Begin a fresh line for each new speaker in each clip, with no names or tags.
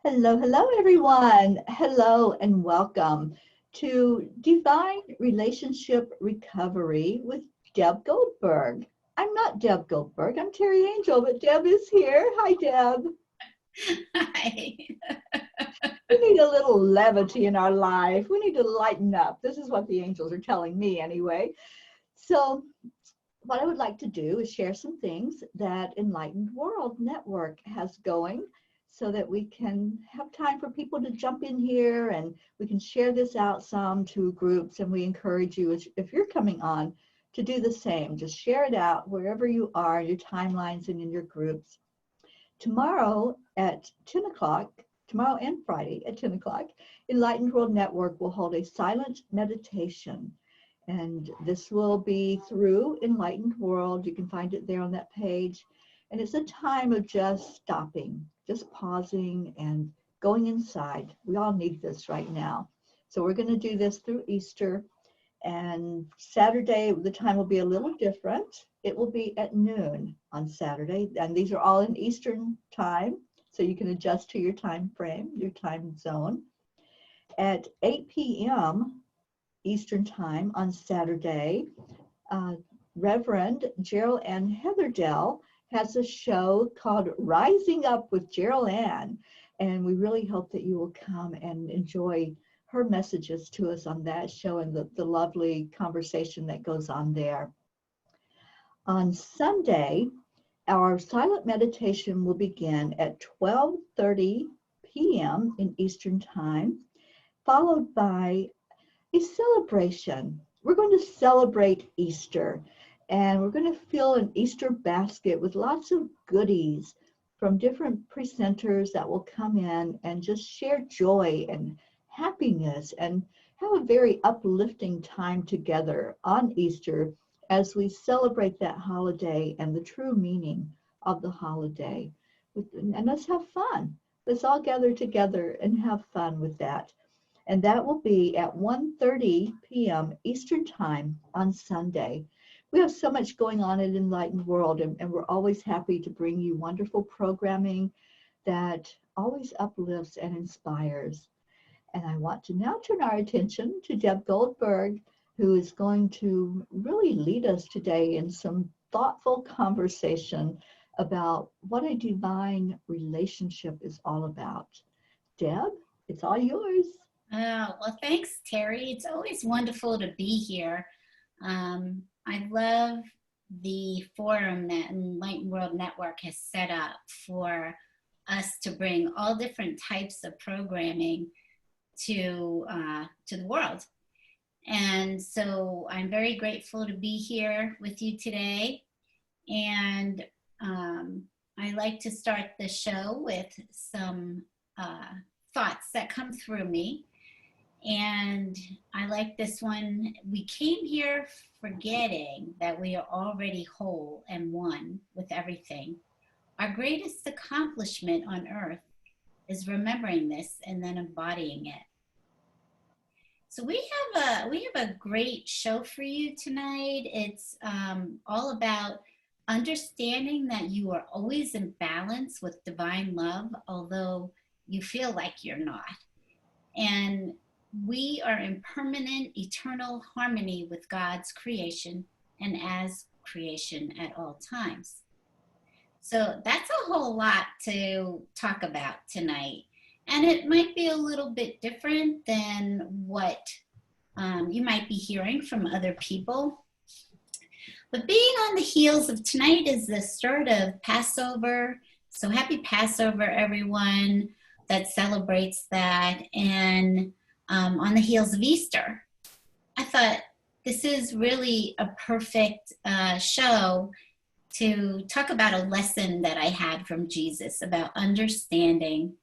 Hello, hello, everyone. Hello and welcome to Divine Relationship Recovery with Deb Goldberg. I'm not Deb Goldberg, I'm Terry Angel, but Deb is here. Hi, Deb.
Hi.
We need a little levity in our life. We need to lighten up. This is what the angels are telling me, anyway. So, what I would like to do is share some things that Enlightened World Network has going so that we can have time for people to jump in here and we can share this out some to groups. And we encourage you, if you're coming on, to do the same. Just share it out wherever you are, your timelines and in your groups. Tomorrow at 10 o'clock, tomorrow and Friday at 10 o'clock, Enlightened World Network will hold a silent meditation. And this will be through Enlightened World. You can find it there on that page. And it's a time of just stopping, just pausing and going inside. We all need this right now. So we're going to do this through Easter. And Saturday, the time will be a little different. It will be at noon on Saturday. And these are all in Eastern time. So you can adjust to your time frame, your time zone. At 8 p.m. Eastern Time on Saturday, Reverend Gerald Ann Heatherdale has a show called Rising Up with Gerald Ann, and we really hope that you will come and enjoy her messages to us on that show and the lovely conversation that goes on there. On Sunday, our silent meditation will begin at 12:30 p.m. in Eastern Time, followed by a celebration. We're going to celebrate Easter, and we're going to fill an Easter basket with lots of goodies from different presenters that will come in and just share joy and happiness and have a very uplifting time together on Easter as we celebrate that holiday and the true meaning of the holiday. And let's have fun. Let's all gather together and have fun with that. And that will be at 1:30 p.m. Eastern Time on Sunday. We have so much going on at Enlightened World, and we're always happy to bring you wonderful programming that always uplifts and inspires. And I want to now turn our attention to Deb Goldberg, who is going to really lead us today in some thoughtful conversation about what a divine relationship is all about. Deb, it's all yours.
Well, thanks, Terry. It's always wonderful to be here. I love the forum that Enlightened World Network has set up for us to bring all different types of programming to the world. And so I'm very grateful to be here with you today. And I like to start the show with some thoughts that come through me. And I like this one. We came here forgetting that we are already whole and one with everything. Our greatest accomplishment on earth is remembering this and then embodying it. So we have a great show for you tonight. It's all about understanding that you are always in balance with divine love, although you feel like you're not. And we are in permanent, eternal harmony with God's creation and as creation at all times. So that's a whole lot to talk about tonight. And it might be a little bit different than what you might be hearing from other people. But being on the heels of tonight is the start of Passover. So happy Passover, everyone that celebrates that. And on the heels of Easter, I thought this is really a perfect show to talk about a lesson that I had from Jesus about understanding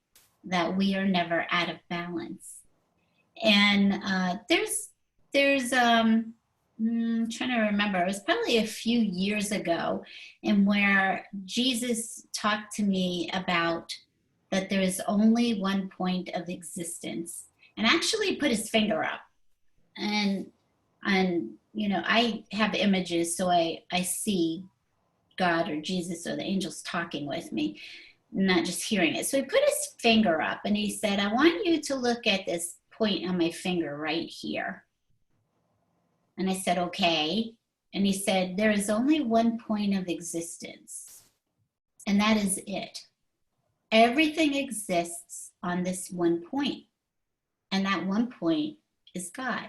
that we are never out of balance. And there's I'm trying to remember, it was probably a few years ago, and where Jesus talked to me about that there is only one point of existence, and actually put his finger up. And you know, I have images, so I see God or Jesus or the angels talking with me. not just hearing it. So he put his finger up and he said, I want you to look at this point on my finger right here. And I said, okay. And he said, there is only one point of existence, and that is it. Everything exists on this one point, and that one point is God.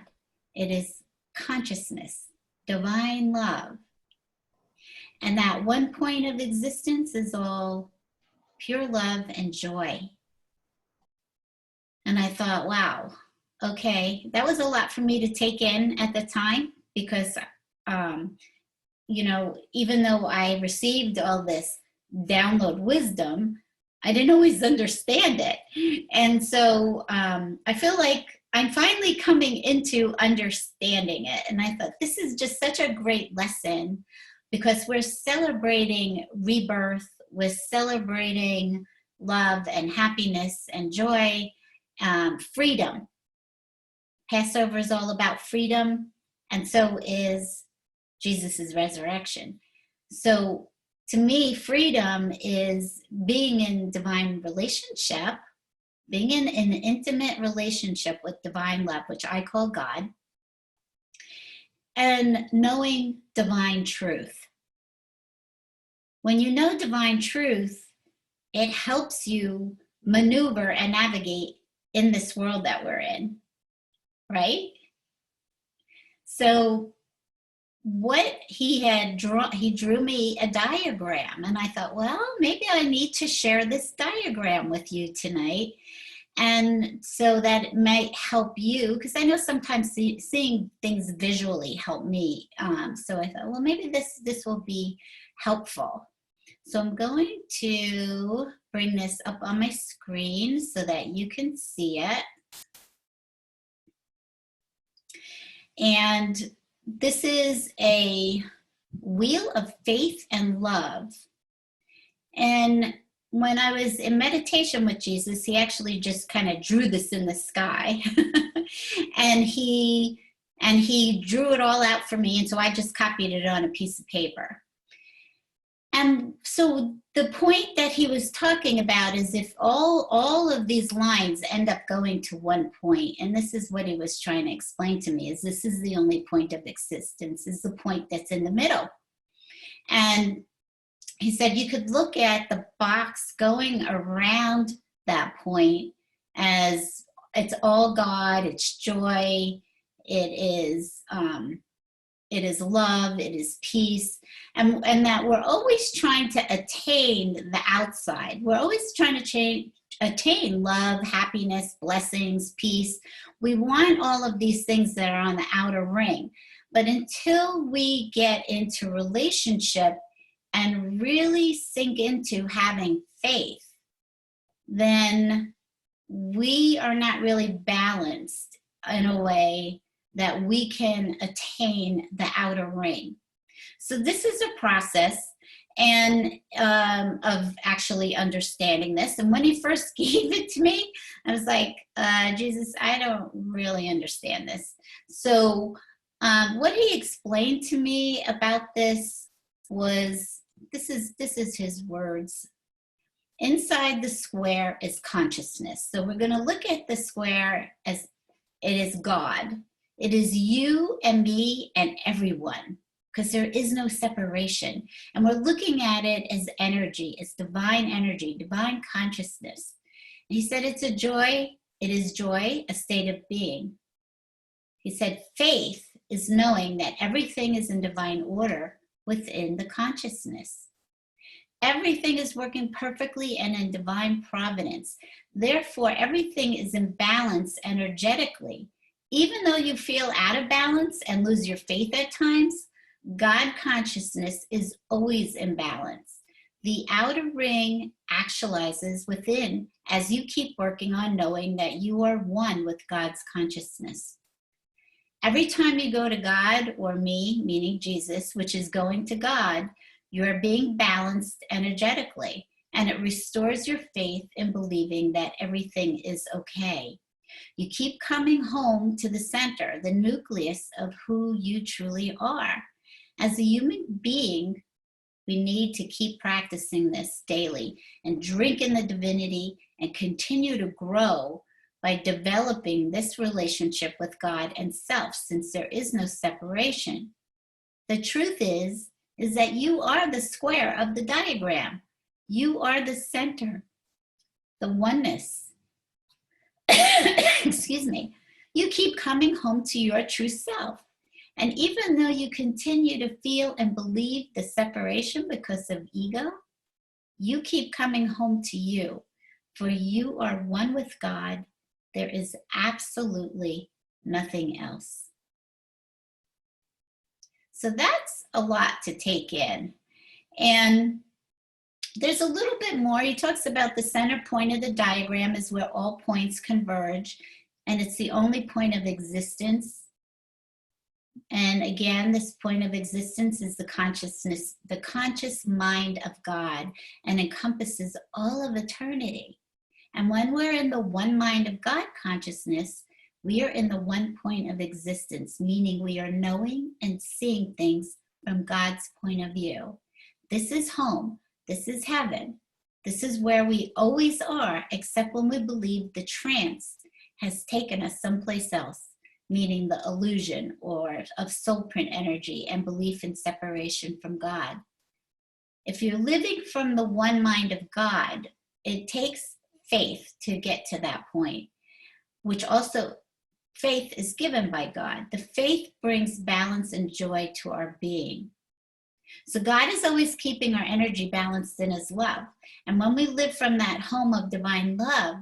It is consciousness, divine love. And that one point of existence is all pure love and joy. And I thought, wow, okay, that was a lot for me to take in at the time, because, you know, even though I received all this download wisdom, I didn't always understand it. And so I feel like I'm finally coming into understanding it. And I thought this is just such a great lesson, because we're celebrating rebirth, we're celebrating love and happiness and joy, freedom. Passover is all about freedom, and so is Jesus's resurrection. So to me, freedom is being in divine relationship, being in an intimate relationship with divine love, which I call God, and knowing divine truth. When you know divine truth, it helps you maneuver and navigate in this world that we're in, right? So what he drew me a diagram, and I thought, well, maybe I need to share this diagram with you tonight, and so that it might help you, because I know sometimes seeing things visually help me. So I thought, well, maybe this will be helpful. So I'm going to bring this up on my screen so that you can see it. And this is a wheel of faith and love. And when I was in meditation with Jesus, he actually just kind of drew this in the sky. and he drew it all out for me. And so I just copied it on a piece of paper. And so the point that he was talking about is if all of these lines end up going to one point, and this is what he was trying to explain to me, is this is the only point of existence, is the point that's in the middle. And he said you could look at the box going around that point as it's all God, it's joy, it is love, it is peace, and that we're always trying to attain the outside. We're always trying to attain love, happiness, blessings, peace. We want all of these things that are on the outer ring. But until we get into relationship and really sink into having faith, then we are not really balanced in a way that we can attain the outer ring. So this is a process and of actually understanding this. And when he first gave it to me, I was like, Jesus, I don't really understand this. So what he explained to me about this was, this is his words. Inside the square is consciousness. So we're going to look at the square as it is God. It is you and me and everyone, because there is no separation. And we're looking at it as energy, as divine energy, divine consciousness. And he said it's a joy, it is joy, a state of being. He said faith is knowing that everything is in divine order within the consciousness. Everything is working perfectly and in divine providence. Therefore, everything is in balance energetically. Even though you feel out of balance and lose your faith at times, God consciousness is always in balance. The outer ring actualizes within as you keep working on knowing that you are one with God's consciousness. Every time you go to God, or me, meaning Jesus, which is going to God, you are being balanced energetically, and it restores your faith in believing that everything is okay. You keep coming home to the center, the nucleus of who you truly are. As a human being, We need to keep practicing this daily and drink in the divinity and continue to grow by developing this relationship with God and self, since there is no separation. The truth is that you are the square of the diagram. You are the center, the oneness. Excuse me. You keep coming home to your true self. And even though you continue to feel and believe the separation because of ego, you keep coming home to you, for you are one with God. There is absolutely nothing else. So that's a lot to take in. And there's a little bit more. He talks about the center point of the diagram is where all points converge, and it's the only point of existence. And again, this point of existence is the consciousness, the conscious mind of God, and encompasses all of eternity. And when we're in the one mind of God consciousness, we are in the one point of existence, meaning we are knowing and seeing things from God's point of view. This is home. This is heaven. This is where we always are, except when we believe the trance has taken us someplace else, meaning the illusion or of soul print energy and belief in separation from God. If you're living from the one mind of God, it takes faith to get to that point, which also faith is given by God. The faith brings balance and joy to our being. So God is always keeping our energy balanced in his love. And when we live from that home of divine love,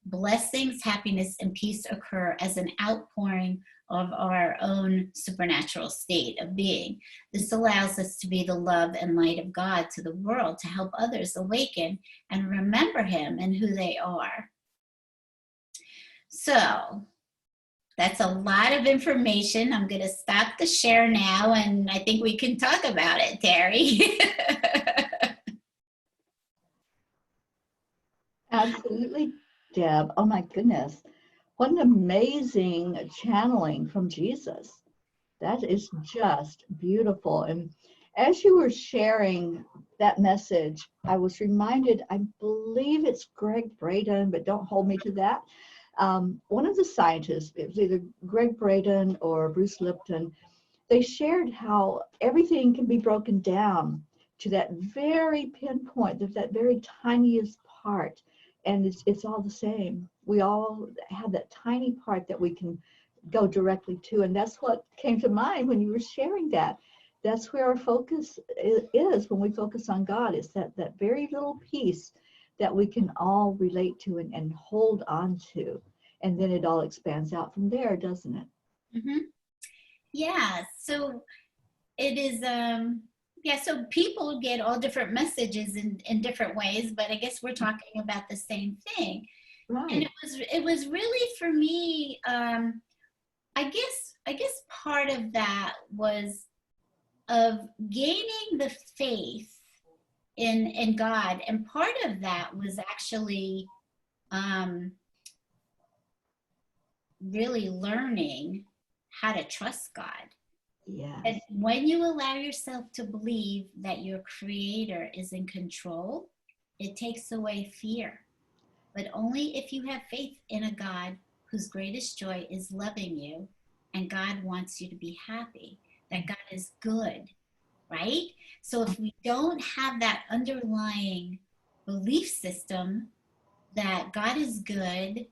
blessings, happiness, and peace occur as an outpouring of our own supernatural state of being. This allows us to be the love and light of God to the world, to help others awaken and remember him and who they are. So that's a lot of information. I'm going to stop the share now, and I think we can talk about it, Terry.
Absolutely, Deb. Oh my goodness. What an amazing channeling from Jesus. That is just beautiful. And as you were sharing that message, I was reminded, I believe it's Gregg Braden, but don't hold me to that. One of the scientists, it was either Gregg Braden or Bruce Lipton, they shared how everything can be broken down to that very pinpoint, that very tiniest part. And it's all the same. We all have that tiny part that we can go directly to. And that's what came to mind when you were sharing that. That's where our focus is when we focus on God. It's that very little piece that we can all relate to and hold on to. And then it all expands out from there, doesn't it?
Mm-hmm. Yeah, so it is, so people get all different messages in different ways, but I guess we're talking about the same thing.
Right.
And it was really, for me, I guess part of that was of gaining the faith in God, and part of that was actually really learning how to trust God.
Yes.
And when you allow yourself to believe that your creator is in control, it takes away fear. But only if you have faith in a God whose greatest joy is loving you, and God wants you to be happy, that God is good, right? So if we don't have that underlying belief system that God is good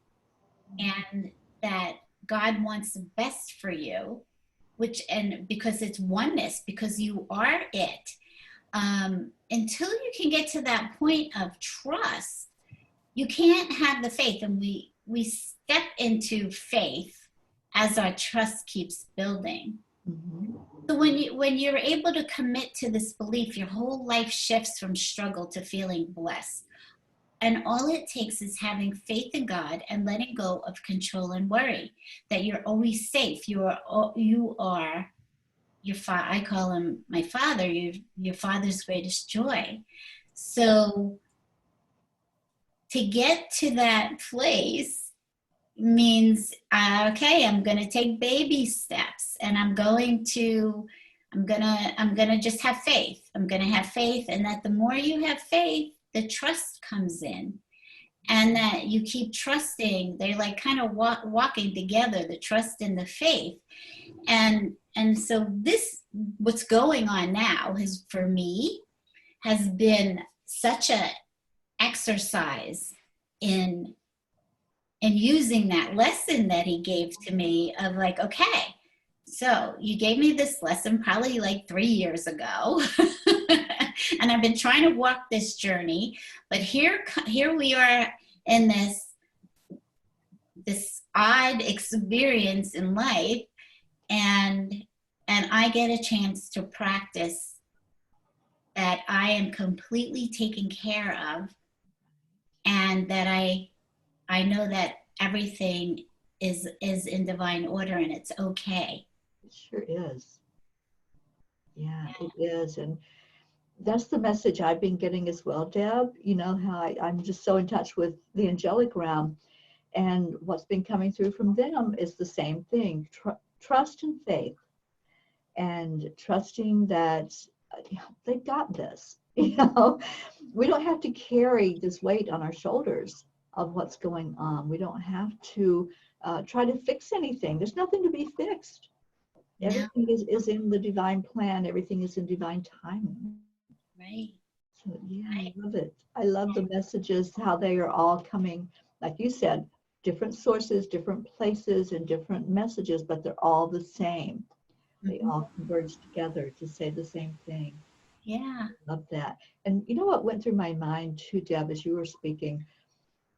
and that God wants the best for you, and because it's oneness, because you are it, until you can get to that point of trust, you can't have the faith. And we step into faith as our trust keeps building. Mm-hmm. So when you're able to commit to this belief, your whole life shifts from struggle to feeling blessed. And all it takes is having faith in God and letting go of control and worry, that you're always safe. You are your I call him my father, your father's greatest joy. So to get to that place means, okay, I'm going to take baby steps, and I'm going to I'm gonna just have faith. I'm gonna have faith, and that the more you have faith, the trust comes in, and that you keep trusting. They're like kind of walking together, the trust and the faith. And so this, what's going on now, is for me, has been such a exercise in using that lesson that he gave to me of like, okay, so you gave me this lesson probably like 3 years ago. And I've been trying to walk this journey, but here we are in this odd experience in life, and I get a chance to practice that I am completely taken care of, and that I know that everything is in divine order, and it's okay.
It sure is. Yeah, it is. And that's the message I've been getting as well, Deb. You know how I'm just so in touch with the angelic realm, and what's been coming through from them is the same thing: trust and faith, and trusting that they've got this. You know, we don't have to carry this weight on our shoulders of what's going on. We don't have to try to fix anything. There's nothing to be fixed. Everything is in the divine plan. Everything is in divine timing.
Right.
So yeah, I love it. I love the messages, how they are all coming, like you said, different sources, different places, and different messages, but they're all the same. They all converge together to say the same thing.
Yeah.
I love that. And you know what went through my mind too, Deb, as you were speaking,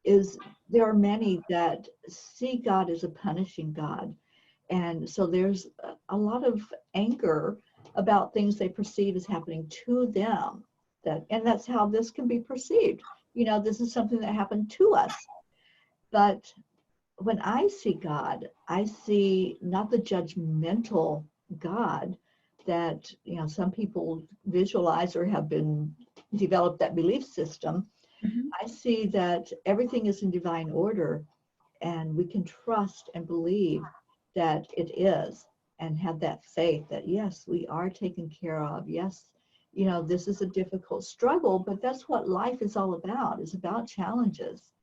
is there are many that see God as a punishing God. And so there's a lot of anger about things they perceive as happening to them. And that's how this can be perceived. You know, this is something that happened to us. But when I see God, I see not the judgmental God that, you know, some people visualize or have been developed that belief system.
Mm-hmm.
I see that everything is in divine order, and we can trust and believe that it is, and have that faith that yes, we are taken care of. Yes, you know, this is a difficult struggle, but that's what life is all about. It's about challenges,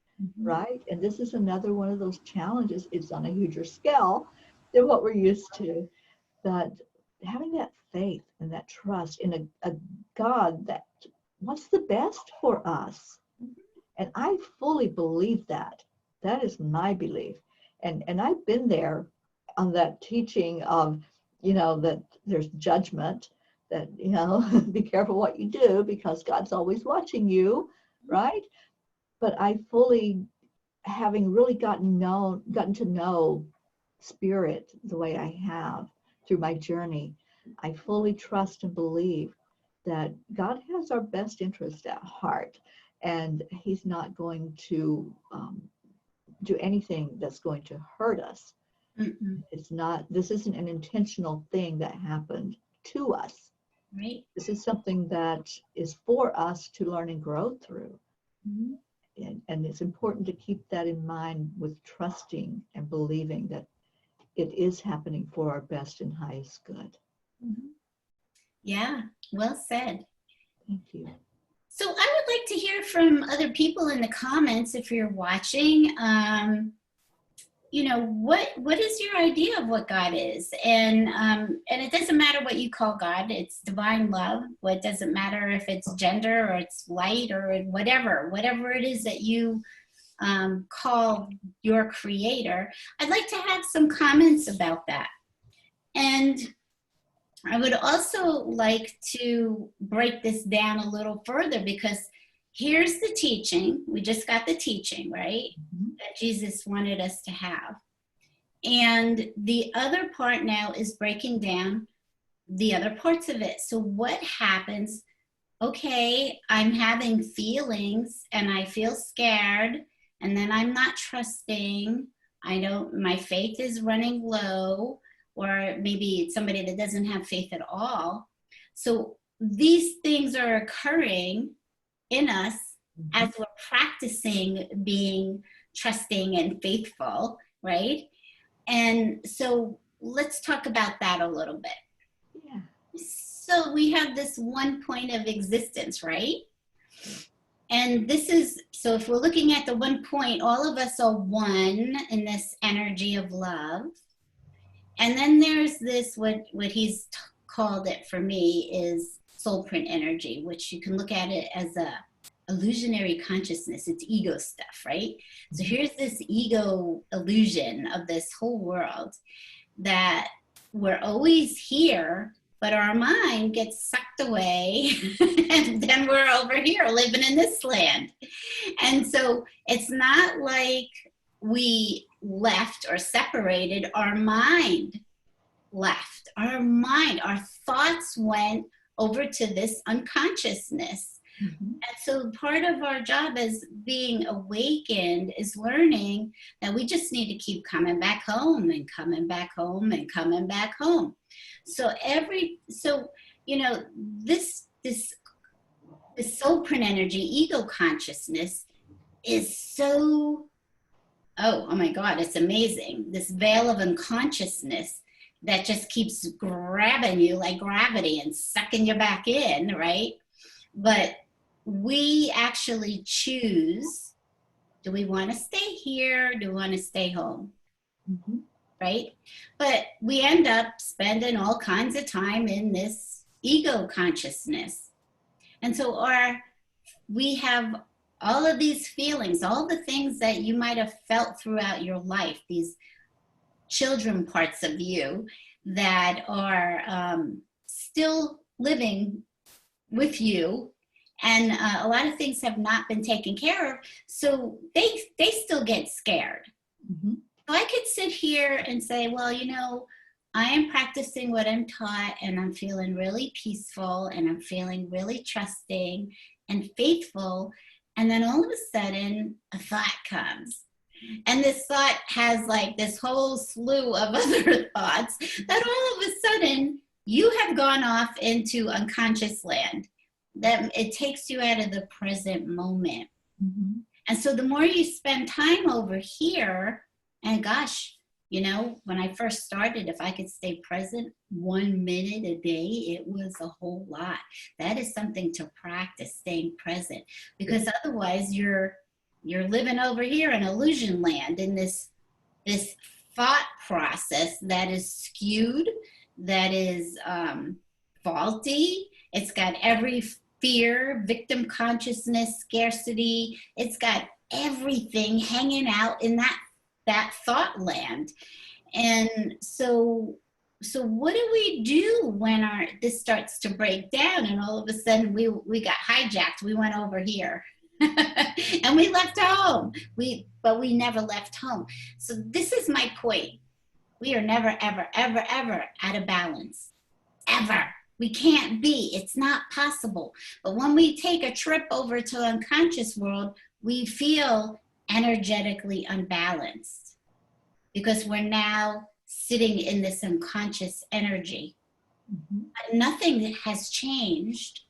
right? And this is another one of those challenges. It's on a huger scale than what we're used to, but having that faith and that trust in a God that wants the best for us. And I fully believe that. That is my belief. And I've been there on that teaching of, you know, that there's judgment, that, you know, be careful what you do because God's always watching you, right? But I fully, having really gotten to know spirit the way I have through my journey, I fully trust and believe that God has our best interest at heart, and he's not going to do anything that's going to hurt us.
Mm-mm.
This isn't an intentional thing that happened to us.
Right.
This is something that is for us to learn and grow through.
Mm-hmm.
And it's important to keep that in mind with trusting and believing that it is happening for our best and highest good.
Mm-hmm. Yeah, well said.
Thank you.
So I would like to hear from other people in the comments if you're watching. You know, what is your idea of what God is? And it doesn't matter what you call God. It's divine love. It doesn't matter if it's gender or it's light or whatever it is that you call your creator. I'd like to have some comments about that. And I would also like to break this down a little further, because here's the teaching. We just got the teaching, right? Mm-hmm. That Jesus wanted us to have. And the other part now is breaking down the other parts of it. So what happens? Okay, I'm having feelings and I feel scared, and then I'm not trusting. My faith is running low, or maybe it's somebody that doesn't have faith at all. So these things are occurring in us as we're practicing being trusting and faithful, right? And so let's talk about that a little bit.
Yeah.
So we have this one point of existence, right? And this is, so if we're looking at the one point, all of us are one in this energy of love. And then there's this, what he's called it for me is soul print energy, which you can look at it as a illusionary consciousness. It's ego stuff, right? So here's this ego illusion of this whole world that we're always here, but our mind gets sucked away and then we're over here living in this land. And so it's not like we left or separated, our mind left. Our thoughts went over to this unconsciousness. Mm-hmm. And so part of our job as being awakened is learning that we just need to keep coming back home and coming back home and coming back home. So this soul print energy, ego consciousness is so, oh my God, it's amazing. This veil of unconsciousness that just keeps grabbing you like gravity and sucking you back in, right? But we actually choose, do we want to stay here? Do we want to stay home? Mm-hmm. Right? But we end up spending all kinds of time in this ego consciousness. And so we have all of these feelings, all the things that you might have felt throughout your life, these children parts of you that are still living with you. And a lot of things have not been taken care of. So they still get scared. Mm-hmm. So I could sit here and say, well, I am practicing what I'm taught and I'm feeling really peaceful and I'm feeling really trusting and faithful. And then all of a sudden a thought comes. And this thought has like this whole slew of other thoughts that all of a sudden you have gone off into unconscious land. That it takes you out of the present moment. Mm-hmm. And so the more you spend time over here, and gosh, when I first started, if I could stay present 1 minute a day, it was a whole lot. That is something to practice, staying present, because otherwise you're living over here in illusion land in this thought process that is skewed, that is faulty. It's got every fear, victim consciousness, scarcity. It's got everything hanging out in that thought land. And so what do we do when this starts to break down and all of a sudden we got hijacked, we went over here and we left home, but we never left home. So this is my point. We are never, ever, ever, ever out of balance, ever. We can't be, it's not possible. But when we take a trip over to unconscious world, we feel energetically unbalanced because we're now sitting in this unconscious energy. Mm-hmm. But nothing has changed.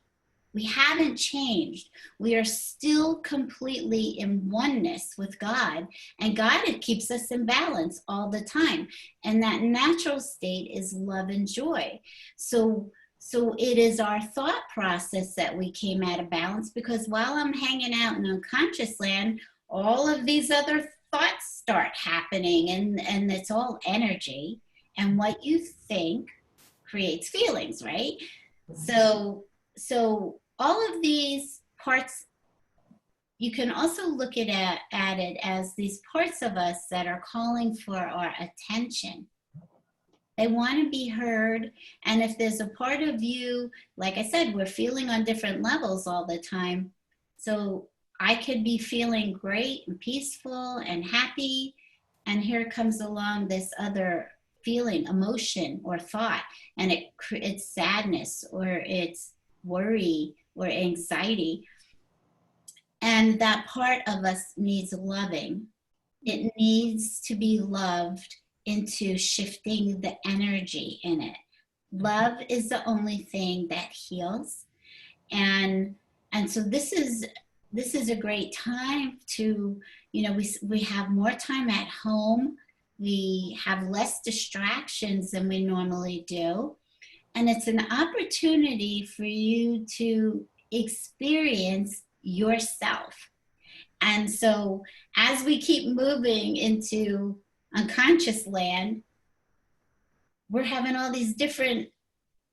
We haven't changed. We are still completely in oneness with God, and God keeps us in balance all the time. And that natural state is love and joy. So it is our thought process that we came out of balance, because while I'm hanging out in unconscious land, all of these other thoughts start happening, and it's all energy. And what you think creates feelings, right? So all of these parts, you can also look at it as these parts of us that are calling for our attention. They want to be heard. And if there's a part of you, like I said, we're feeling on different levels all the time. So I could be feeling great and peaceful and happy. And here comes along this other feeling, emotion or thought. And it's sadness, or it's worry or anxiety. And that part of us needs loving. It needs to be loved into shifting the energy in it. Love is the only thing that heals. And so this is a great time to, we have more time at home. We have less distractions than we normally do. And it's an opportunity for you to experience yourself. And so as we keep moving into unconscious land, we're having all these different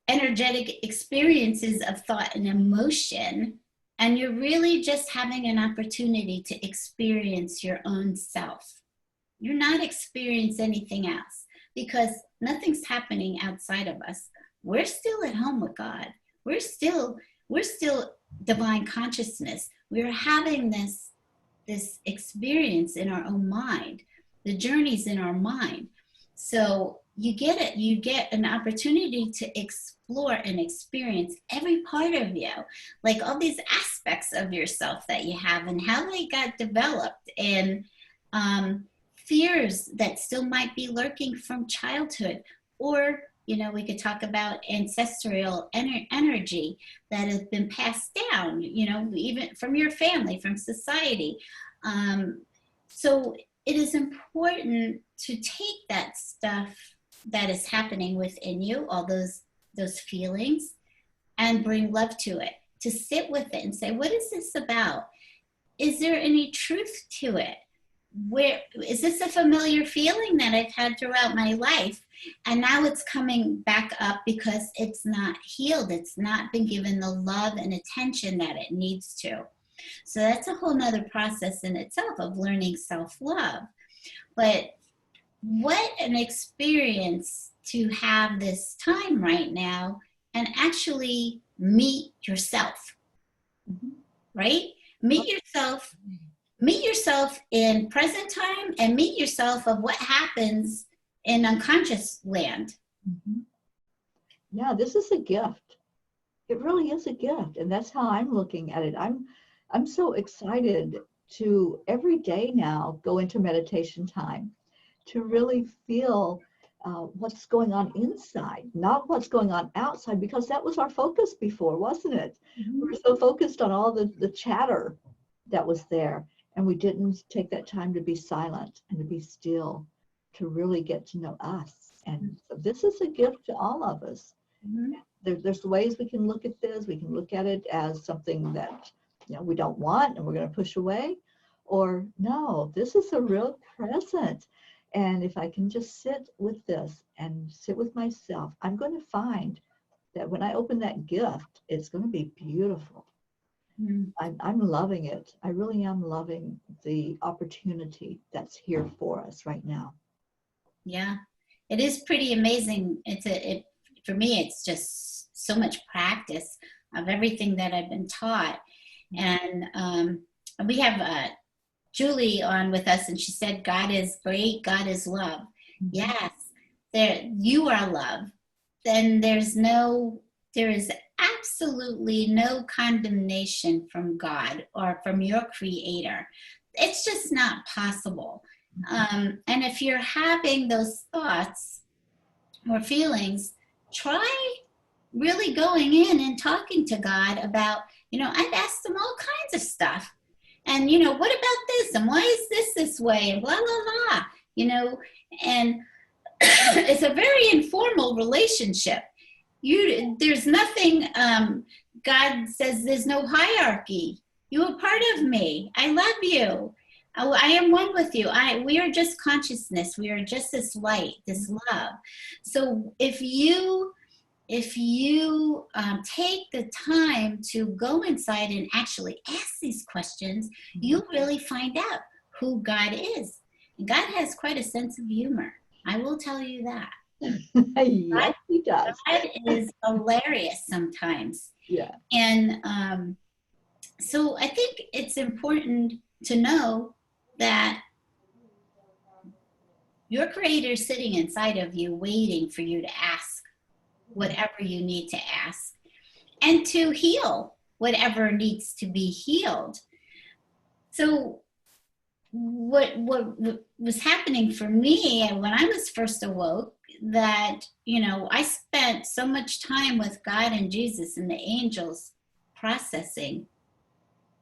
energetic experiences of thought and emotion. And you're really just having an opportunity to experience your own self. You're not experiencing anything else because nothing's happening outside of us. We're still at home with God. We're still divine consciousness. We're having this experience in our own mind. The journey's in our mind. So you get an opportunity to explore and experience every part of you, like all these aspects of yourself that you have and how they got developed, and fears that still might be lurking from childhood, or we could talk about ancestral energy that has been passed down, even from your family, from society. So it is important to take that stuff that is happening within you, all those feelings, and bring love to it, to sit with it and say, what is this about? Is there any truth to it? Where is this a familiar feeling that I've had throughout my life? And now it's coming back up because it's not healed. It's not been given the love and attention that it needs to. So that's a whole nother process in itself of learning self-love. But what an experience to have this time right now and actually meet yourself, right? Meet yourself in present time and meet yourself of what happens in unconscious land.
Yeah, this is a gift. It really is a gift. And that's how I'm looking at it. I'm so excited to every day now go into meditation time to really feel what's going on inside, not what's going on outside, because that was our focus before, wasn't it? We were so focused on all the chatter that was there, and we didn't take that time to be silent and to be still, to really get to know us. And so this is a gift to all of us. There's ways we can look at this. We can look at it as something that we don't want and we're going to push away, or no, this is a real present. And if I can just sit with this and sit with myself, I'm going to find that when I open that gift, it's going to be beautiful. I'm loving it. I really am loving the opportunity that's here for us right now.
Yeah, it is pretty amazing. For me, it's just so much practice of everything that I've been taught. And we have Julie on with us, and she said, God is great, God is love. Yes, you are love. Then there is absolutely no condemnation from God or from your creator. It's just not possible. And if you're having those thoughts or feelings, try really going in and talking to God about, I've asked him all kinds of stuff. And, what about this? And why is this way? And blah, blah, blah, and it's a very informal relationship. There's nothing, God says there's no hierarchy. You are part of me. I love you. I am one with you. We are just consciousness. We are just this light, this love. So if you take the time to go inside and actually ask these questions, you'll really find out who God is. And God has quite a sense of humor. I will tell you that.
Yes, he does.
God is hilarious sometimes.
Yeah.
And so I think it's important to know that your creator is sitting inside of you waiting for you to ask whatever you need to ask and to heal whatever needs to be healed. So what was happening for me when I was first awoke, that, I spent so much time with God and Jesus and the angels processing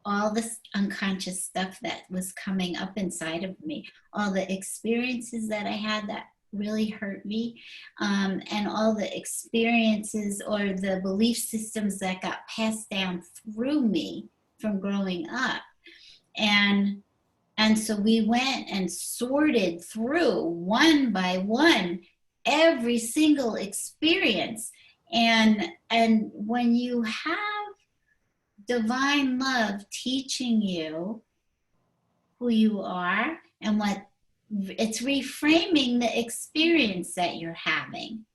all this unconscious stuff that was coming up inside of me, all the experiences that I had that really hurt me, and all the experiences or the belief systems that got passed down through me from growing up. And so we went and sorted through one by one every single experience. And when you have divine love teaching you who you are and what it's reframing the experience that you're having,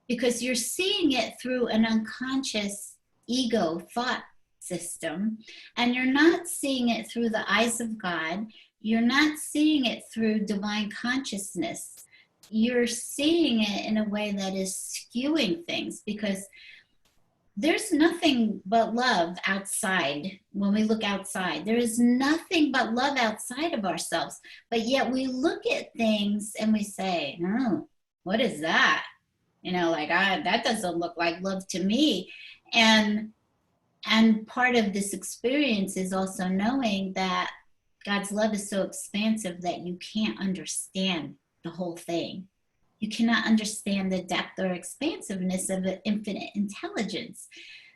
because you're seeing it through an unconscious ego thought system, and you're not seeing it through the eyes of God. You're not seeing it through divine consciousness. You're seeing it in a way that is skewing things, because there's nothing but love outside. When we look outside, there is nothing but love outside of ourselves. But yet we look at things and we say, oh, what is that? You know, like, that doesn't look like love to me. And part of this experience is also knowing that God's love is so expansive that you can't understand the whole thing. You cannot understand the depth or expansiveness of the infinite intelligence.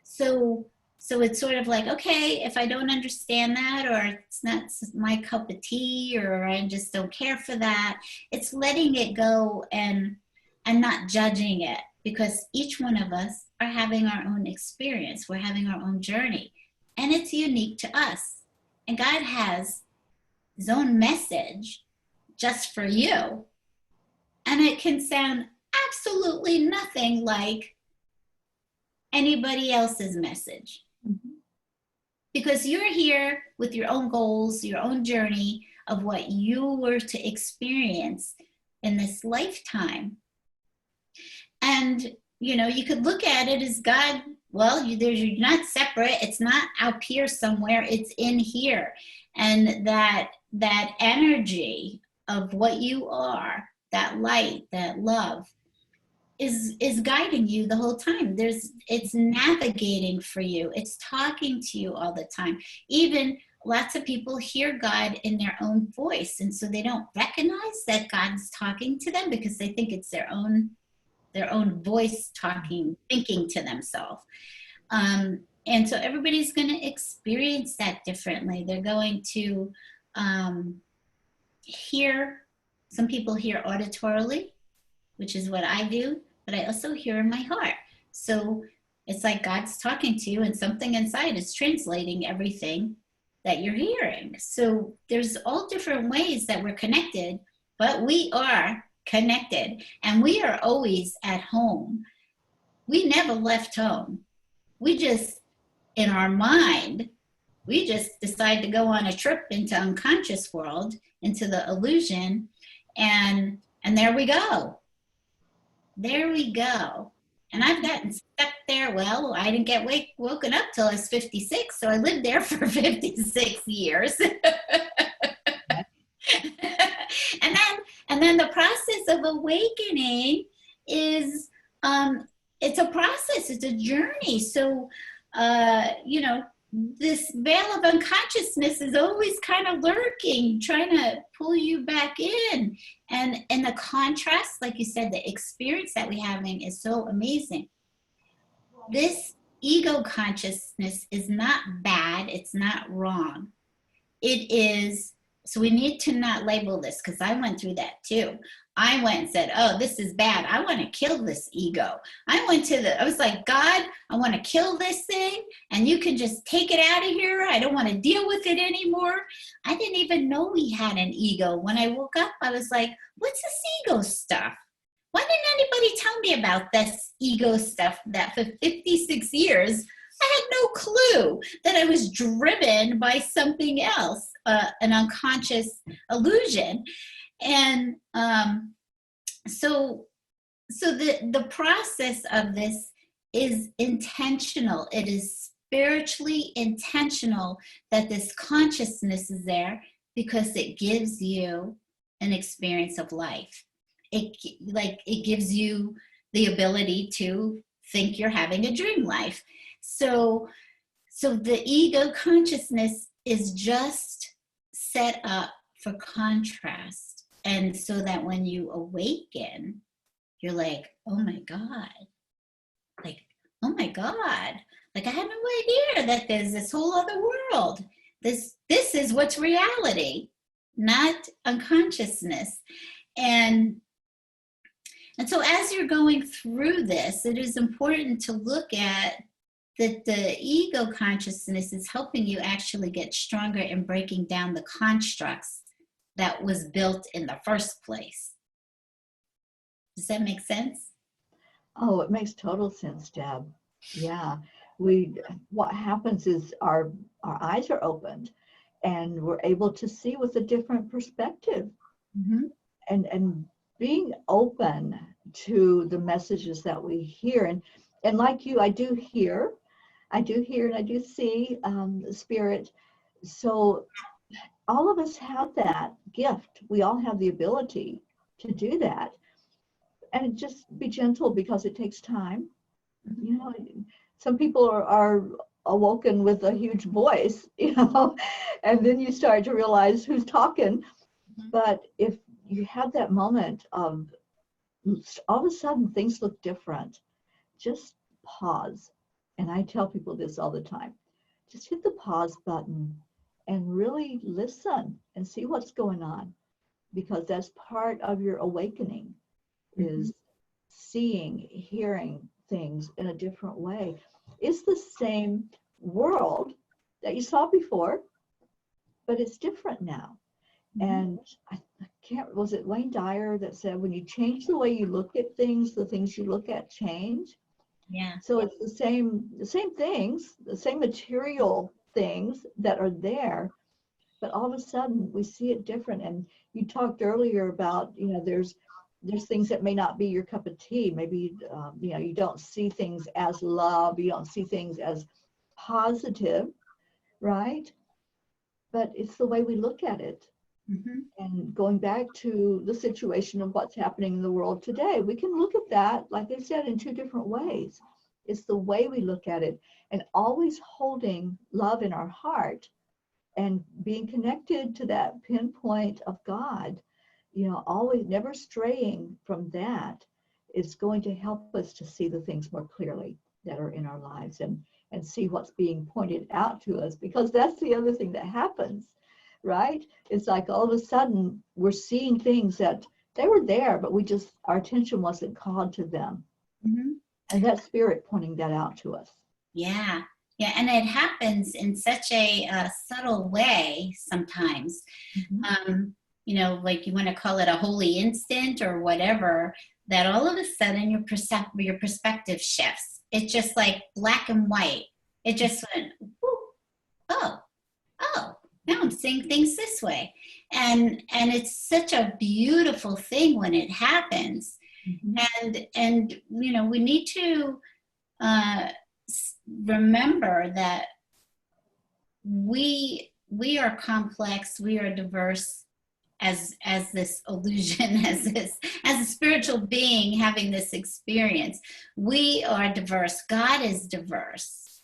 So it's sort of like, okay, if I don't understand that, or it's not my cup of tea, or I just don't care for that, it's letting it go and not judging it, because each one of us are having our own experience. We're having our own journey, and it's unique to us. And God has his own message just for you. And it can sound absolutely nothing like anybody else's message. Mm-hmm. Because you're here with your own goals, your own journey of what you were to experience in this lifetime. And, you know, you could look at it as God, well, you're not separate. It's not out here somewhere. It's in here. And that energy of what you are, that light, that love, is guiding you the whole time. It's navigating for you. It's talking to you all the time. Even lots of people hear God in their own voice, and so they don't recognize that God's talking to them because they think it's their own voice talking, thinking to themselves. And so everybody's going to experience that differently. They're going to hear. Some people hear auditorily, which is what I do, but I also hear in my heart. So it's like God's talking to you, and something inside is translating everything that you're hearing. So there's all different ways that we're connected, but we are connected, and we are always at home. We never left home. We just, in our mind, we just decide to go on a trip into unconscious world, into the illusion. And there we go. There we go. And I've gotten stuck there. Well, I didn't get woken up till I was 56, so I lived there for 56 years. and then the process of awakening is, it's a process, it's a journey. So, you know, this veil of unconsciousness is always kind of lurking, trying to pull you back in. And the contrast, like you said, the experience that we're having is so amazing. This ego consciousness is not bad. It's not wrong. It is, so we need to not label this, because I went through that too. I went and said, oh, this is bad. I want to kill this ego. I was like, God, I want to kill this thing, and you can just take it out of here. I don't want to deal with it anymore. I didn't even know we had an ego. When I woke up, I was like, what's this ego stuff? Why didn't anybody tell me about this ego stuff that for 56 years, I had no clue that I was driven by something else, an unconscious illusion. And so the process of this is intentional. It is spiritually intentional that this consciousness is there, because it gives you an experience of life. It gives you the ability to think you're having a dream life. So the ego consciousness is just set up for contrast And so that when you awaken, you're like, oh my God, like, oh my God, like I had no idea that there's this whole other world. This is what's reality, not unconsciousness. And so as you're going through this, it is important to look at that the ego consciousness is helping you actually get stronger in breaking down the constructs that was built in the first place. Does that make sense?
Oh, it makes total sense, Deb. Yeah. What happens is our eyes are opened and we're able to see with a different perspective.
Mm-hmm.
And being open to the messages that we hear. And like you, I do hear and I do see the spirit. So all of us have that gift. We all have the ability to do that. And just be gentle because it takes time. You know, some people are awoken with a huge voice, you know, and then you start to realize who's talking. But if you have that moment of all of a sudden things look different, just pause. And I tell people this all the time. Just hit the pause button and really listen and see what's going on, because that's part of your awakening, is seeing, hearing things in a different way. It's the same world that you saw before, but it's different now. And I can't, was it Wayne Dyer that said, when you change the way you look at things, the things you look at change?
Yeah.
So it's the same things, the same material things that are there, but all of a sudden we see it different. And you talked earlier about, you know, there's things that may not be your cup of tea. Maybe, you know, you don't see things as love, you don't see things as positive, right? But it's the way we look at it.
Mm-hmm.
And going back to the situation of what's happening in the world today, we can look at that, like I said, in two different ways. It's the way we look at it, and always holding love in our heart and being connected to that pinpoint of God, you know, always never straying from that, is going to help us to see the things more clearly that are in our lives, and see what's being pointed out to us, because that's the other thing that happens. Right? It's like all of a sudden we're seeing things that they were there, but our attention wasn't called to them.
Mm-hmm.
And that spirit pointing that out to us.
Yeah. Yeah. And it happens in such a subtle way sometimes.
Mm-hmm.
You know, like you want to call it a holy instant or whatever, that all of a sudden your perspective shifts. It's just like black and white. It just went, oh, now I'm seeing things this way. And it's such a beautiful thing when it happens.
Mm-hmm.
And you know, we need to remember that we are complex, we are diverse as this illusion, as a spiritual being having this experience. We are diverse. God is diverse.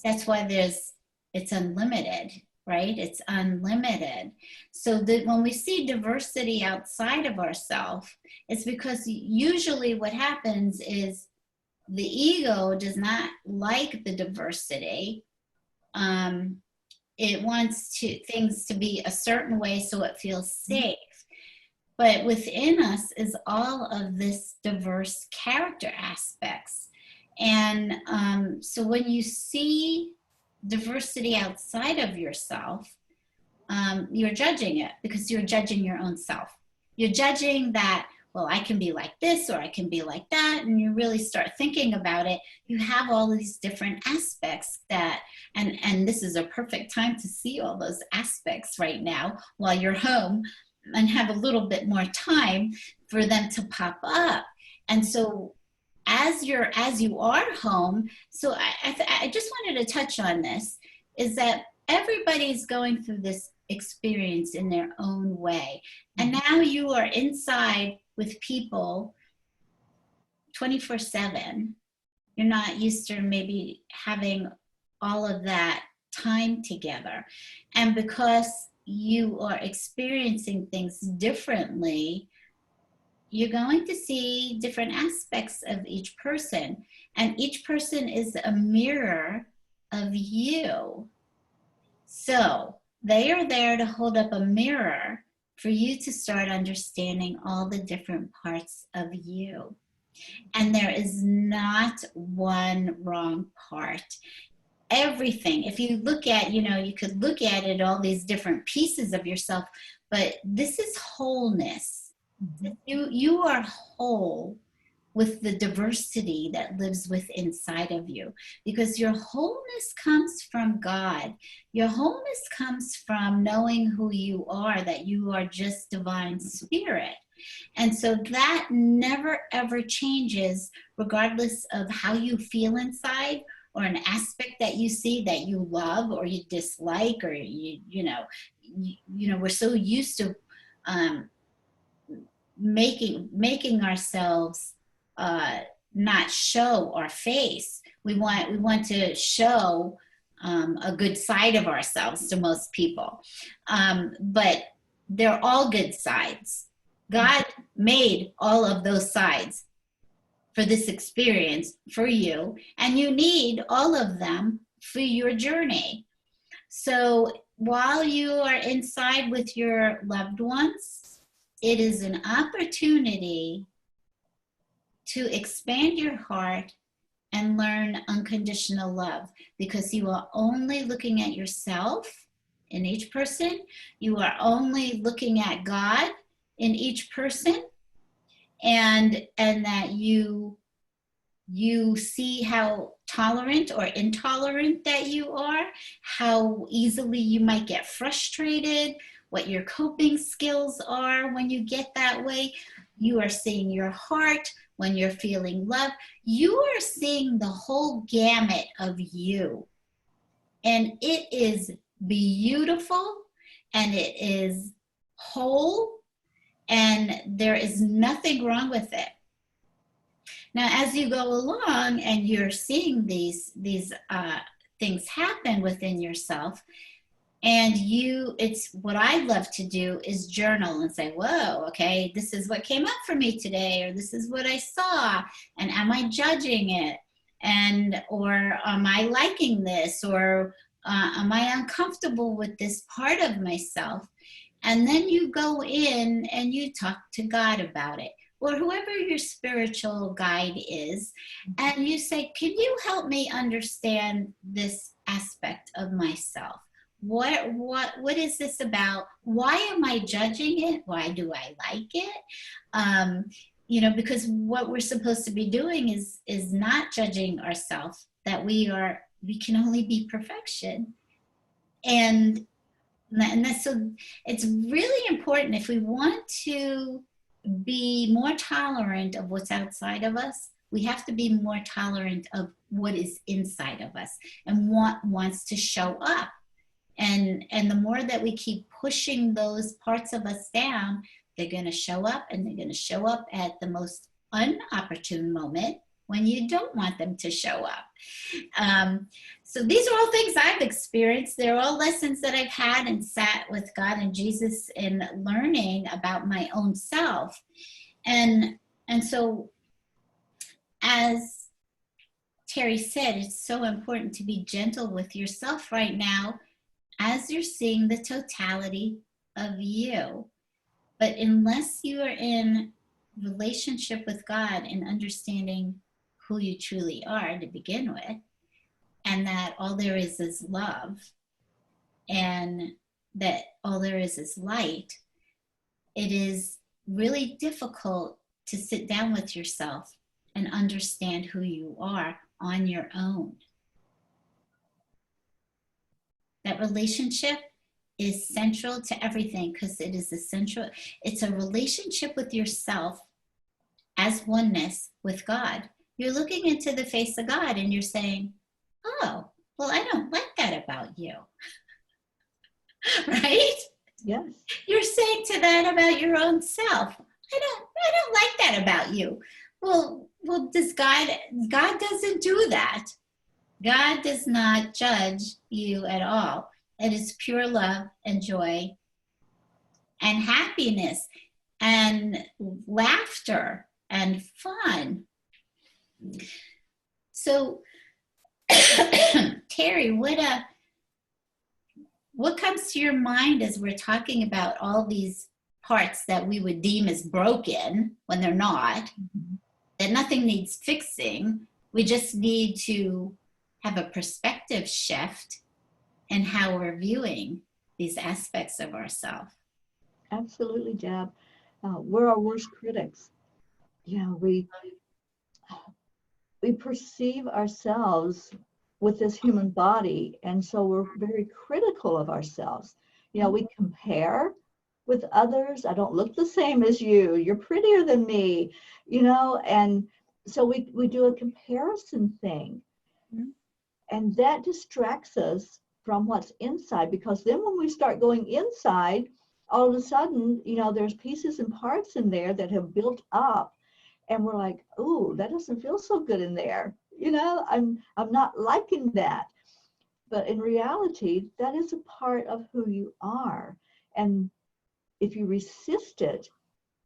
That's why it's unlimited. Right? It's unlimited. So that when we see diversity outside of ourselves, it's because usually what happens is the ego does not like the diversity. It wants things to be a certain way so it feels safe. But within us is all of this diverse character aspects. And so when you see diversity outside of yourself, you're judging it, because you're judging your own self. You're judging that, well, I can be like this or I can be like that. And you really start thinking about it. You have all these different aspects that, and this is a perfect time to see all those aspects right now while you're home and have a little bit more time for them to pop up. And so as you are home, so I just wanted to touch on this, is that everybody's going through this experience in their own way. And now you are inside with people 24/7. You're not used to maybe having all of that time together. And because you are experiencing things differently, you're going to see different aspects of each person. And each person is a mirror of you. So they are there to hold up a mirror for you to start understanding all the different parts of you. And there is not one wrong part. Everything, if you look at, you could look at it, all these different pieces of yourself, but this is wholeness. You are whole with the diversity that lives within inside of you, because your wholeness comes from God. Your wholeness comes from knowing who you are, that you are just divine spirit. And so that never ever changes, regardless of how you feel inside, or an aspect that you see that you love or you dislike, or we're so used to making ourselves not show our face. We want to show a good side of ourselves to most people, but they're all good sides. God made all of those sides for this experience for you, and you need all of them for your journey. So while you are inside with your loved ones, it is an opportunity to expand your heart and learn unconditional love, because you are only looking at yourself in each person. You are only looking at God in each person, and that you see how tolerant or intolerant that you are, how easily you might get frustrated, what your coping skills are when you get that way. You are seeing your heart when you're feeling love. You are seeing the whole gamut of you. And it is beautiful, and it is whole, and there is nothing wrong with it. Now, as you go along and you're seeing these things happen within yourself, and it's what I love to do is journal and say, whoa, okay, this is what came up for me today, or this is what I saw, and am I judging it? Or am I liking this? Or am I uncomfortable with this part of myself? And then you go in and you talk to God about it, or whoever your spiritual guide is, and you say, can you help me understand this aspect of myself? What is this about? Why am I judging it? Why do I like it? Because what we're supposed to be doing is not judging ourselves, that we can only be perfection. And that's, so it's really important, if we want to be more tolerant of what's outside of us, we have to be more tolerant of what is inside of us and what wants to show up. And the more that we keep pushing those parts of us down, they're going to show up, and they're going to show up at the most unopportune moment when you don't want them to show up. So these are all things I've experienced. They're all lessons that I've had and sat with God and Jesus in learning about my own self. And so, as Terry said, it's so important to be gentle with yourself right now as you're seeing the totality of you. But unless you are in relationship with God and understanding who you truly are to begin with, and that all there is love, and that all there is light, it is really difficult to sit down with yourself and understand who you are on your own. That relationship is central to everything, because it is essential. It's a relationship with yourself as oneness with God. You're looking into the face of God and you're saying, oh, well, I don't like that about you. Right?
Yes.
You're saying to that about your own self. I don't like that about you. Well, does God doesn't do that. God does not judge you at all. It is pure love and joy and happiness and laughter and fun. So, Terry, what comes to your mind as we're talking about all these parts that we would deem as broken when they're not,
Mhm.
that nothing needs fixing? We just need to have a perspective shift in how we're viewing these aspects of ourselves.
Absolutely, Deb. We're our worst critics. Yeah, we perceive ourselves with this human body, and so we're very critical of ourselves. We compare with others. I don't look the same as you. You're prettier than me, and so we do a comparison thing.
Mhm.
And that distracts us from what's inside, because then when we start going inside, all of a sudden, there's pieces and parts in there that have built up, and we're like, "Oh, that doesn't feel so good in there." I'm not liking that. But in reality, that is a part of who you are. And if you resist it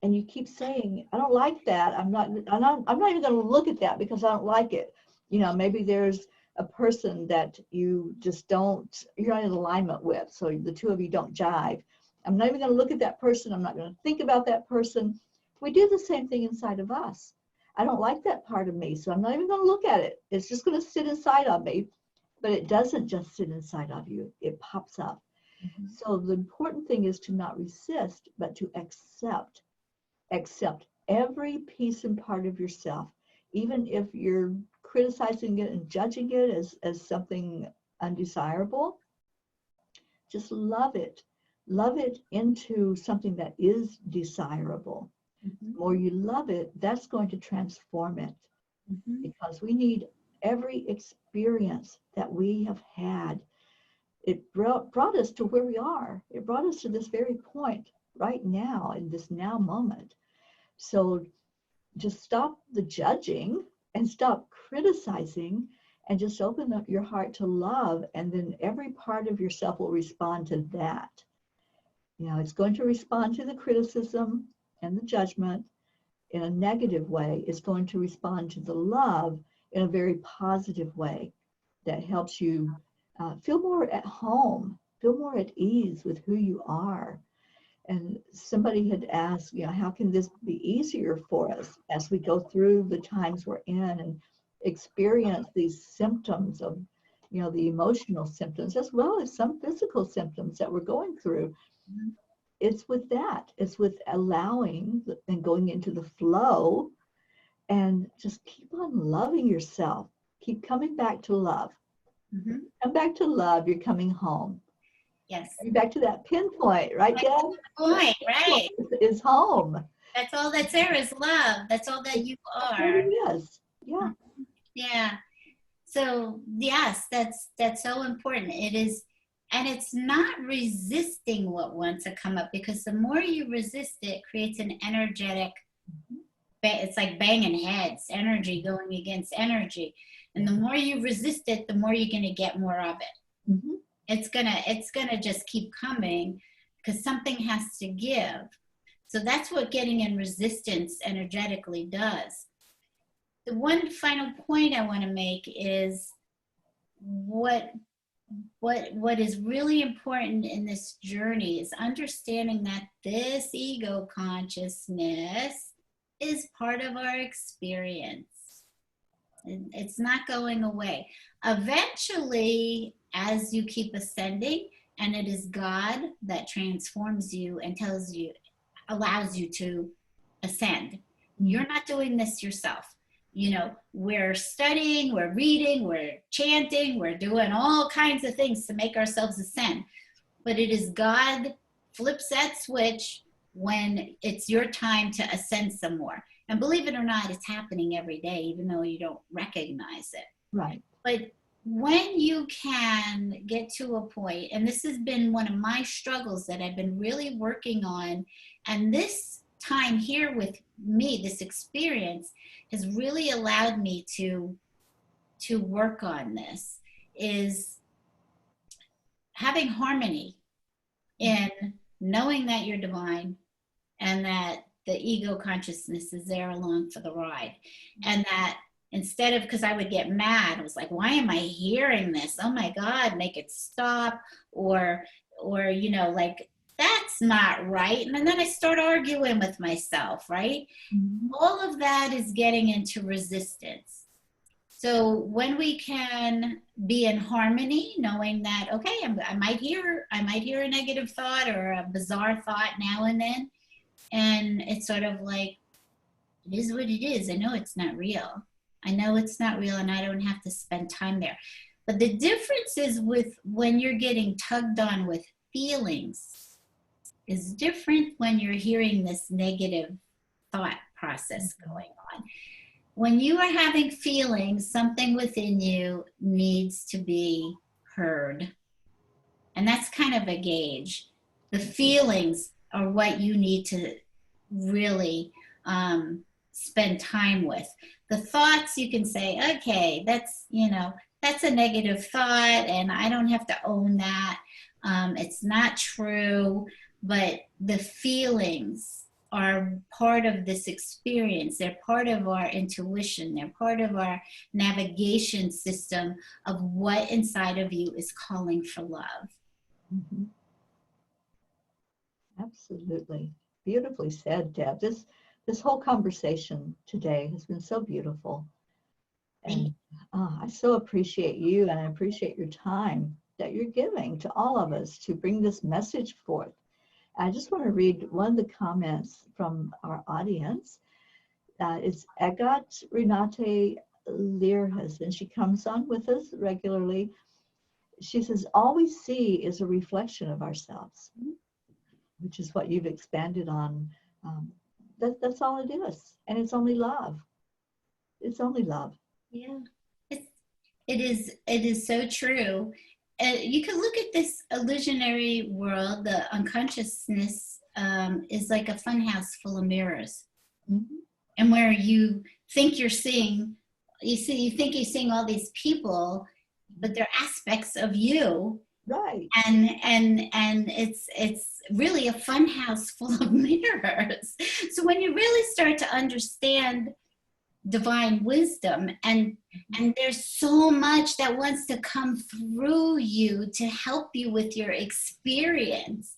and you keep saying, "I don't like that. I'm not even going to look at that because I don't like it." Maybe there's a person that you're not in alignment with. So the two of you don't jive. I'm not even going to look at that person. I'm not going to think about that person. We do the same thing inside of us. I don't like that part of me, so I'm not even going to look at it. It's just going to sit inside of me. But it doesn't just sit inside of you, it pops up.
Mhm.
So the important thing is to not resist, but to accept. Accept every piece and part of yourself, even if you're criticizing it and judging it as something undesirable. Just love it. Love it into something that is desirable.
Mhm.
The more you love it, that's going to transform it,
Mhm.
because we need every experience that we have had. It brought us to where we are. It brought us to this very point right now, in this now moment. So just stop the judging and stop criticizing, and just open up your heart to love, and then every part of yourself will respond to that. It's going to respond to the criticism and the judgment in a negative way. It's going to respond to the love in a very positive way that helps you feel more at home, feel more at ease with who you are. And somebody had asked, how can this be easier for us as we go through the times we're in and experience these symptoms of, the emotional symptoms, as well as some physical symptoms that we're going through.
Mhm.
It's with that. It's with allowing and going into the flow, and just keep on loving yourself. Keep coming back to love.
Mhm.
Come back to love. You're coming home.
Yes.
You're back to that pinpoint, right, Deb? That
Point, right.
pinpoint is home.
That's all that's there is love. That's all that you
That's what
are.
it is. Yeah.
Yeah. So yes, that's so important. It is, and it's not resisting what wants to come up, because the more you resist it, it creates an energetic, it's like banging heads, energy going against energy. And the more you resist it, the more you're gonna get more of it.
Mm-hmm.
It's gonna just keep coming, because something has to give. So that's what getting in resistance energetically does. The one final point I want to make is what is really important in this journey is understanding that this ego consciousness is part of our experience. It's not going away. Eventually, as you keep ascending, and it is God that transforms you and allows you to ascend. You're not doing this yourself. We're studying, we're reading, we're chanting, we're doing all kinds of things to make ourselves ascend. But it is God flips that switch when it's your time to ascend some more. And believe it or not, it's happening every day, even though you don't recognize it.
Right.
But when you can get to a point, and this has been one of my struggles that I've been really working on, and this time here with me, this experience has really allowed me to work on this, is having harmony in knowing that you're divine and that the ego consciousness is there along for the ride. And that instead of, because I would get mad, I was like, why am I hearing this? Oh my God, make it stop. Or, you know, like, that's not right. And then I start arguing with myself, right?
Mhm.
All of that is getting into resistance. So when we can be in harmony, knowing that, okay, I might hear a negative thought or a bizarre thought now and then, and it's sort of like, it is what it is. I know it's not real. I know it's not real, and I don't have to spend time there. But the difference is with when you're getting tugged on with feelings is different when you're hearing this negative thought process going on. When you are having feelings, something within you needs to be heard. And that's kind of a gauge. The feelings are what you need to really spend time with. The thoughts, you can say, okay, that's, you know, that's a negative thought and I don't have to own that. It's not true, but the feelings are part of this experience. They're part of our intuition. They're part of our navigation system of what inside of you is calling for love.
Mhm. Absolutely. Beautifully said, Deb. This whole conversation today has been so beautiful. And I so appreciate you, and I appreciate your time that you're giving to all of us to bring this message forth. I just want to read one of the comments from our audience. It's Agat Renate Learhas, and she comes on with us regularly. She says, all we see is a reflection of ourselves, which is what you've expanded on. That's all it is. And it's only love. It's only love.
Yeah, it is so true. You can look at this illusionary world. The unconsciousness is like a funhouse full of mirrors.
Mm-hmm.
And where you think you're seeing, you think you're seeing all these people, but they're aspects of you.
Right.
And it's really a funhouse full of mirrors. So when you really start to understand divine wisdom, and there's so much that wants to come through you to help you with your experience,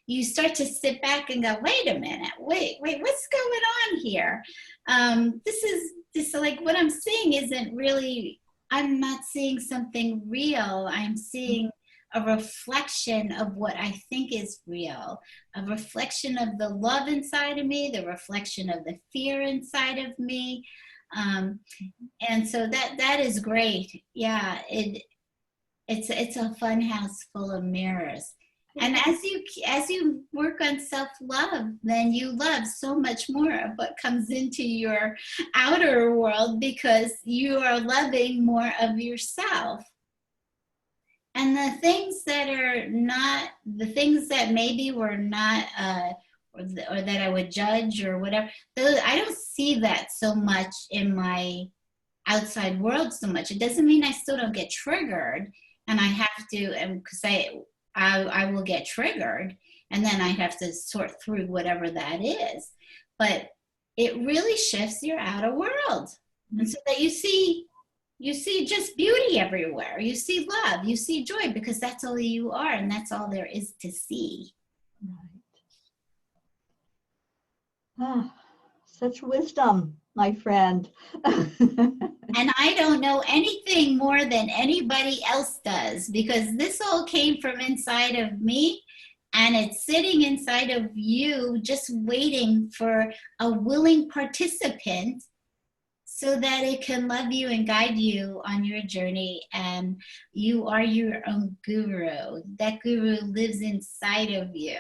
you start to sit back and go, wait a minute, wait, what's going on here? This like what I'm seeing isn't really, I'm not seeing something real. I'm seeing a reflection of what I think is real, a reflection of the love inside of me, the reflection of the fear inside of me. And so that is great. Yeah, it's a fun house full of mirrors. And as you work on self-love, then you love so much more of what comes into your outer world because you are loving more of yourself. And the things that are not, the things that maybe were not, or that I would judge or whatever, those, I don't see that so much in my outside world so much. It doesn't mean I still don't get triggered, and I have to, and because I will get triggered, and then I have to sort through whatever that is. But it really shifts your outer world, and so that you see just beauty everywhere. You see love, you see joy, because that's all you are, and that's all there is to see.
Right. Ah, such wisdom, my friend.
And I don't know anything more than anybody else does, because this all came from inside of me, and it's sitting inside of you, just waiting for a willing participant so that it can love you and guide you on your journey. And you are your own guru. That guru lives inside of you.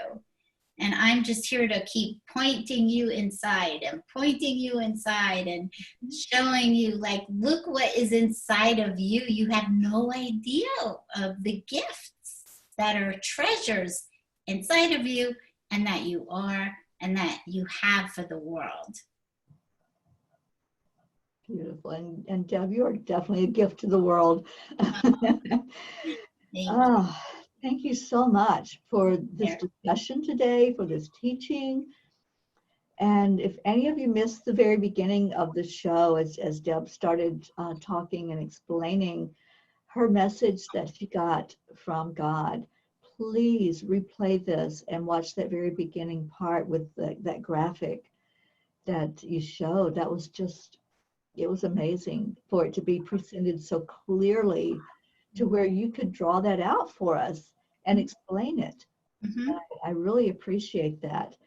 And I'm just here to keep pointing you inside and pointing you inside and showing you, like, look what is inside of you. You have no idea of the gifts that are treasures inside of you, and that you are, and that you have for the world.
Beautiful. And Deb, you are definitely a gift to the world. Oh, thank you so much for this
There.
discussion today, for this teaching. And if any of you missed the very beginning of the show, as Deb started talking and explaining her message that she got from God, please replay this and watch that very beginning part with that graphic that you showed. That was just, it was amazing for it to be presented so clearly to where you could draw that out for us and explain it.
Mm-hmm.
I really appreciate that.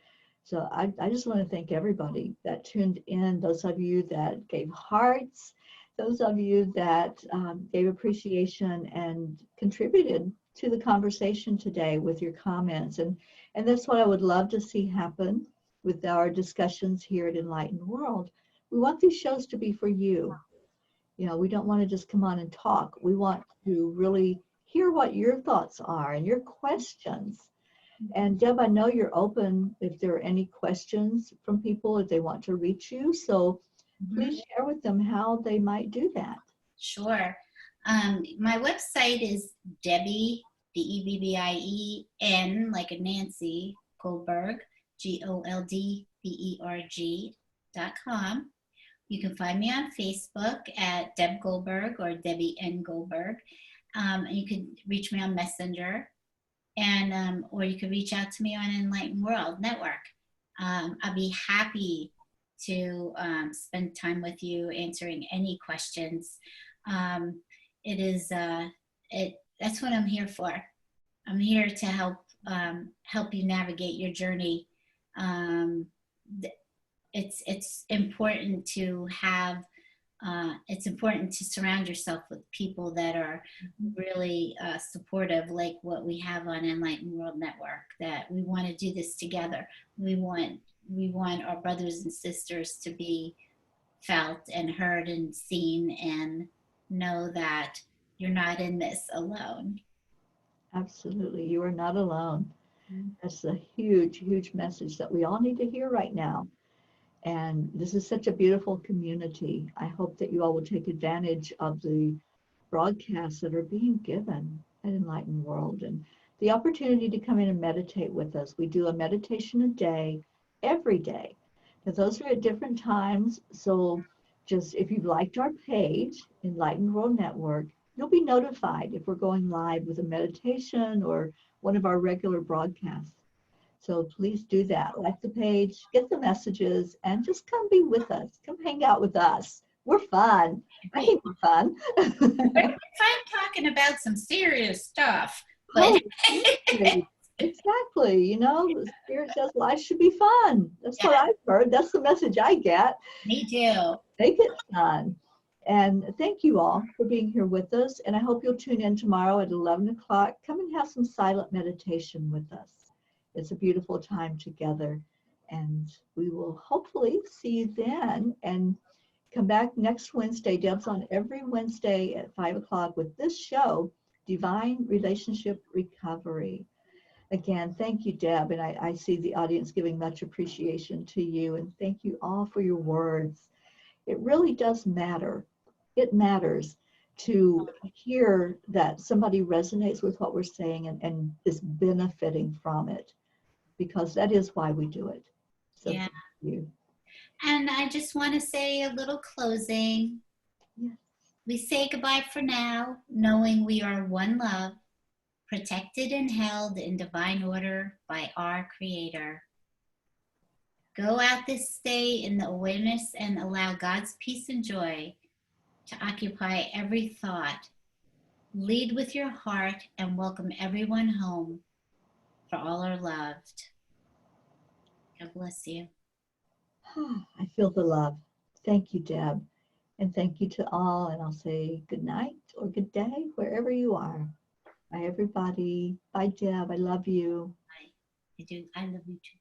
So I just want to thank everybody that tuned in, those of you that gave hearts, those of you that gave appreciation and contributed to the conversation today with your comments. And that's what I would love to see happen with our discussions here at Enlightened World. We want these shows to be for you. You know, we don't want to just come on and talk. We want to really hear what your thoughts are and your questions. And Deb, I know you're open if there are any questions from people, if they want to reach you. So please share with them how they might do that.
Sure. My website is Debbie, Debbien, like a Nancy, Goldberg, GOLDBERG.com. You can find me on Facebook at Deb Goldberg or Debbie N. Goldberg. And you can reach me on Messenger, and or you can reach out to me on Enlightened World Network. I'll be happy to spend time with you answering any questions. That's what I'm here for. I'm here to help you navigate your journey. It's important to have. It's important to surround yourself with people that are really supportive, like what we have on Enlightened World Network. That we want to do this together. We want our brothers and sisters to be felt and heard and seen, and know that you're not in this alone.
Absolutely. You are not alone.
Mm-hmm.
That's a huge, huge message that we all need to hear right now. And this is such a beautiful community. I hope that you all will take advantage of the broadcasts that are being given at Enlightened World and the opportunity to come in and meditate with us. We do a meditation a day, every day. Now, those are at different times. So just if you've liked our page, Enlightened World Network, you'll be notified if we're going live with a meditation or one of our regular broadcasts. So please do that. Like the page, get the messages, and just come be with us. Come hang out with us. We're fun. I think we're fun.
If I'm talking about some serious stuff, but
Exactly. You know, the Spirit says life should be fun. That's what I've heard. That's the message I get.
Me too.
Make it fun. And thank you all for being here with us. And I hope you'll tune in tomorrow at 11 o'clock. Come and have some silent meditation with us. It's a beautiful time together. And we will hopefully see you then. And come back next Wednesday. Deb's on every Wednesday at 5 o'clock with this show, Divine Relationship Recovery. Again, thank you, Deb. And I see the audience giving much appreciation to you. And thank you all for your words. It really does matter. It matters to hear that somebody resonates with what we're saying and is benefiting from it, because that is why we do it. So
Yeah.
thank you.
And I just want to say a little closing.
Yes.
We say goodbye for now, knowing we are one love, protected and held in divine order by our Creator. Go out this day in the awareness and allow God's peace and joy to occupy every thought. Lead with your heart and welcome everyone home, for all are loved. God bless you.
I feel the love. Thank you, Deb. And thank you to all. And I'll say good night or good day, wherever you are. Bye, everybody. Bye, Deb. I love you.
Bye. I do. I love you too.